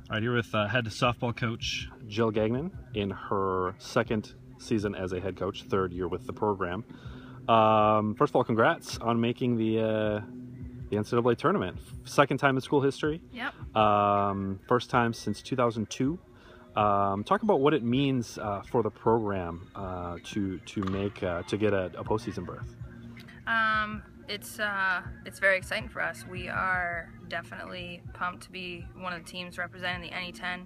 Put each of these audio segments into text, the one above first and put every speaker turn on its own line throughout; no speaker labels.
All right, here with head softball coach Jill Gagnon in her second season as a head coach, third year with the program. First of all, congrats on making the NCAA tournament. Second time in school history.
Yep.
First time since 2002. Talk about what it means for the program to get a postseason berth.
It's very exciting for us. We are definitely pumped to be one of the teams representing the NE10.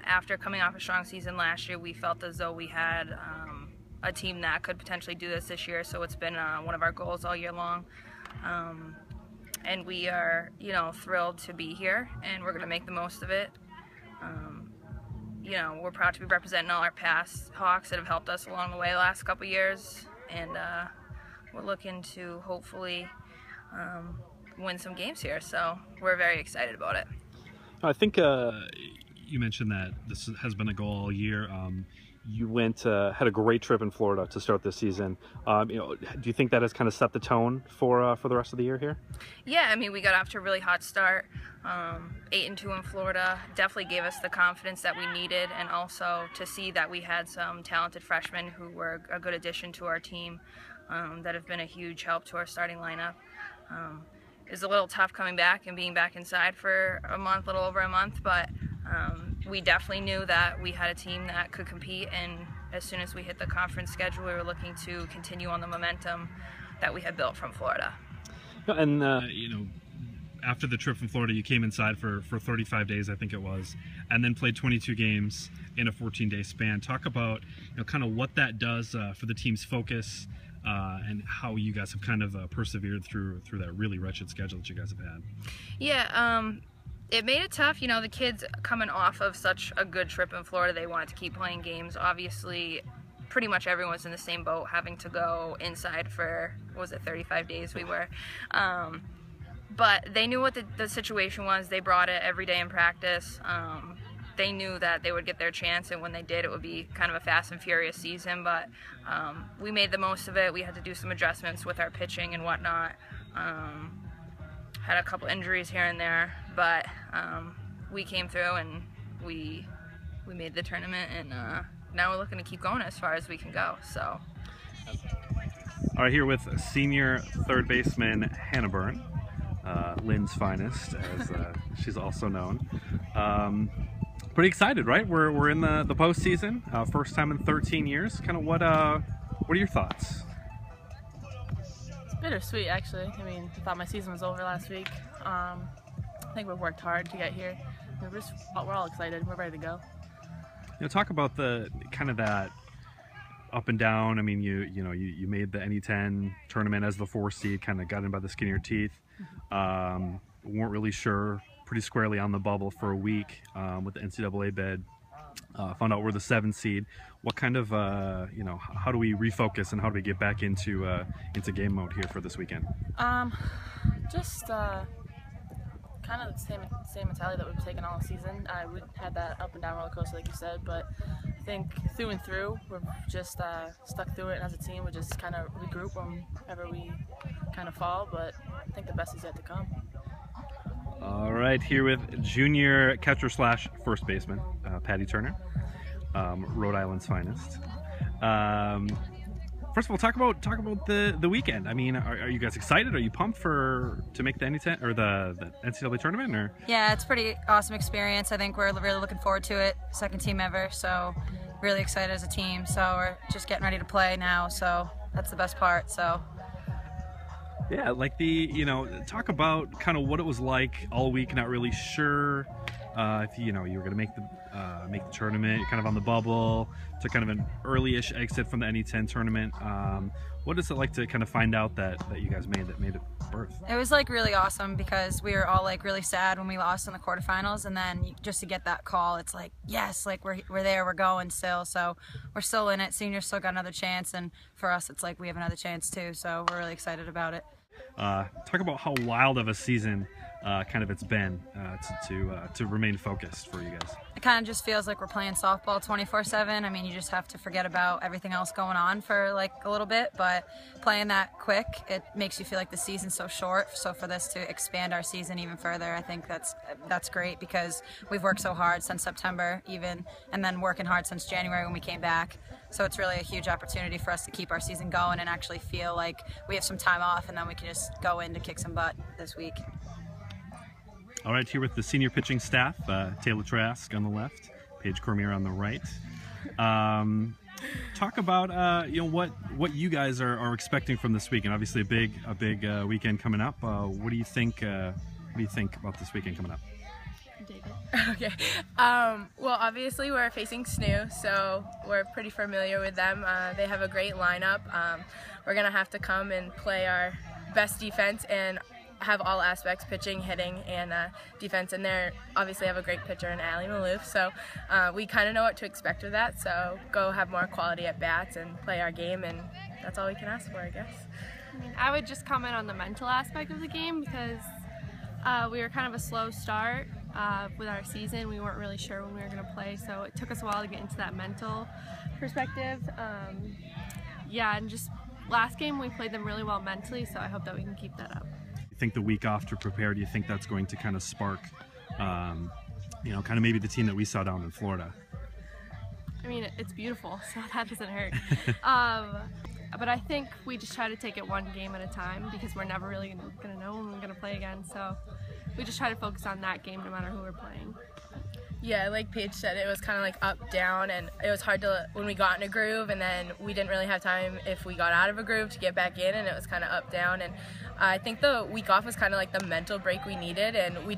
After coming off a strong season last year, we felt as though we had a team that could potentially do this year. So it's been one of our goals all year long, and we are, thrilled to be here, and we're going to make the most of it. We're proud to be representing all our past Hawks that have helped us along the way the last couple years, and we're looking to hopefully win some games here, so we're very excited about it.
I think you mentioned that this has been a goal all year. You had a great trip in Florida to start this season. Do you think that has kind of set the tone for the rest of the year here?
Yeah, I mean, we got off to a really hot start. 8-2 in Florida definitely gave us the confidence that we needed, and also to see that we had some talented freshmen who were a good addition to our team that have been a huge help to our starting lineup. It was a little tough coming back and being back inside for a little over a month, but we definitely knew that we had a team that could compete, and as soon as we hit the conference schedule, we were looking to continue on the momentum that we had built from Florida.
And after the trip from Florida, you came inside for 35 days, I think it was, and then played 22 games in a 14-day span. Talk about kind of what that does for the team's focus and how you guys have kind of persevered through that really wretched schedule that you guys have had.
Yeah, it made it tough. The kids coming off of such a good trip in Florida, they wanted to keep playing games. Obviously, pretty much everyone was in the same boat, having to go inside for, 35 days we were. But they knew what the situation was. They brought it every day in practice. They knew that they would get their chance, and when they did, it would be kind of a fast and furious season, but we made the most of it. We had to do some adjustments with our pitching and whatnot. Had a couple injuries here and there, but we came through and we made the tournament, and now we're looking to keep going as far as we can go. So,
all right, here with senior third baseman Hannah Byrne, Lynn's finest, as she's also known. Pretty excited, right? We're in the postseason, first time in 13 years. Kind of what are your thoughts?
It's bittersweet, actually. I mean, I thought my season was over last week. I think we've worked hard to get here. We're all excited. We're ready to go.
Talk about the kind of that up and down. I mean, you made the NE10 tournament as the 4 seed, kind of got in by the skin of your teeth. Weren't really sure. Pretty squarely on the bubble for a week with the NCAA bid. Found out we're the 7 seed. What kind of how do we refocus and how do we get back into game mode here for this weekend?
Just kind of the same mentality that we've taken all season. We had that up and down roller coaster, like you said, but I think through and through, we're just stuck through it, and as a team, we just kind of regroup whenever we kind of fall. But I think the best is yet to come.
All right, here with junior catcher / first baseman Pattie Turner, Rhode Island's finest. First of all, talk about the weekend. I mean, are you guys excited? Are you pumped to make the NE10 or the NCAA tournament? Or
yeah, it's a pretty awesome experience. I think we're really looking forward to it. Second team ever, so really excited as a team. So we're just getting ready to play now. So that's the best part. So.
Yeah, like talk about kind of what it was like all week. Not really sure if you were going to make the tournament. You're kind of on the bubble. To kind of an early-ish exit from the NE10 tournament. What is it like to kind of find out that you guys made it berth?
It was like really awesome because we were all like really sad when we lost in the quarterfinals, and then just to get that call, it's like yes, like we're there, we're going still. So we're still in it. Seniors still got another chance, and for us, it's like we have another chance too. So we're really excited about it.
Talk about how wild of a season kind of it's been to remain focused for you guys?
It kind of just feels like we're playing softball 24/7. I mean, you just have to forget about everything else going on for like a little bit, but playing that quick, it makes you feel like the season's so short. So for this to expand our season even further, I think that's great, because we've worked so hard since September even, and then working hard since January when we came back. So it's really a huge opportunity for us to keep our season going and actually feel like we have some time off, and then we can just go in to kick some butt this week.
All right, here with the senior pitching staff, Tayla Trask on the left, Paige Cormier on the right. Talk about what you guys are expecting from this weekend. Obviously, a big weekend coming up. What do you think? What do you think about this weekend coming up?
Okay. Well, obviously we're facing SNHU, so we're pretty familiar with them. They have a great lineup. We're gonna have to come and play our best defense and have all aspects, pitching, hitting, and defense. And they obviously have a great pitcher in Ali Malouf, so we kind of know what to expect with that. So go have more quality at bats and play our game, and that's all we can ask for, I guess.
I mean, I would just comment on the mental aspect of the game, because we were kind of a slow start with our season. We weren't really sure when we were going to play, so it took us a while to get into that mental perspective. Yeah, and just last game we played them really well mentally, so I hope that we can keep that up.
You think the week off to prepare, do you think that's going to kind of spark, kind of maybe the team that we saw down in Florida?
I mean, it's beautiful, so that doesn't hurt. But I think we just try to take it one game at a time, because we're never really going to know when we're going to play again. So we just try to focus on that game no matter who we're playing.
Yeah, like Paige said, it was kind of like up, down, and it was hard to, when we got in a groove, and then we didn't really have time if we got out of a groove to get back in, and it was kind of up, down. And I think the week off was kind of like the mental break we needed, and we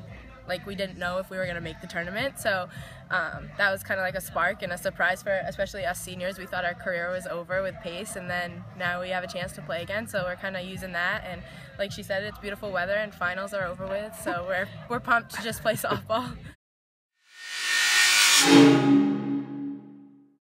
didn't know if we were going to make the tournament, so that was kind of like a spark and a surprise for especially us seniors. We thought our career was over with Pace, and then now we have a chance to play again, so we're kind of using that. And like she said, it's beautiful weather and finals are over with, so we're pumped to just play softball.